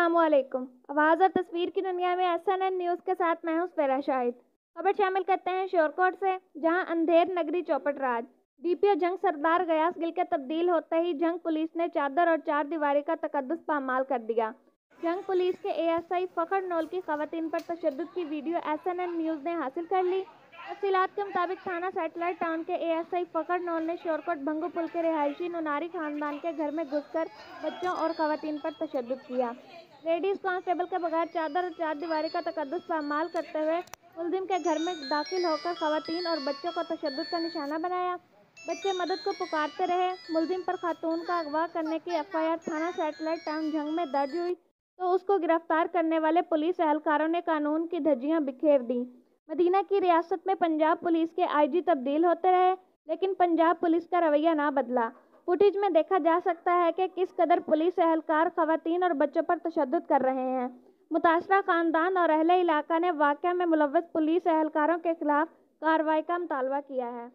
अस्सलाम वालेकुम। आवाज़ और तस्वीर की दुनिया में SNN न्यूज़ के साथ मैं हूं सफेरा शाहिद। खबर शामिल करते हैं श्योरकोट से, जहां अंधेर नगरी चौपट राज। DPO जंग सरदार गयास गिल के तब्दील होते ही जंग पुलिस ने चादर और चार दीवारी का तकद्दुस पामाल कर दिया। जंग पुलिस के ASI फ़खर नौल की ख़वातीन पर तशद्दुद की वीडियो SNN न्यूज़ ने हासिल कर ली। तफ़सीलात के मुताबिक थाना सैटेलाइट टाउन के ASI फ़खर नौल ने श्योरकोट भंगू पुल के रिहायशी नुनारी खानदान के घर में घुसकर बच्चों और ख़वातीन पर तशद्दुद किया। लेडीज़ कांस्टेबल के बगैर चादर और चार दीवारी का तकद्दुस पामाल करते हुए मुल्ज़िम के घर में दाखिल होकर ख़वातीन और बच्चों को तशद्दुद का निशाना बनाया। बच्चे मदद को पुकारते रहे। मुल्ज़िम पर खातून का अगवा करने की FIR थाना सैटेलाइट टाउन जंग में दर्ज हुई तो उसको गिरफ्तार करने वाले पुलिस एहलकारों ने कानून की धज्जियां बिखेर दी। मदीना की रियासत में पंजाब पुलिस के IG तब्दील होते रहे, लेकिन पंजाब पुलिस का रवैया ना बदला। फुटेज में देखा जा सकता है कि किस कदर पुलिस एहलकार ख़वातीन और बच्चों पर तशद्दुद कर रहे हैं। मुतासरा खानदान और अहले इलाका ने वाक़या में मुलव्वस पुलिस एहलकारों के खिलाफ कार्रवाई का मुतालबा किया है।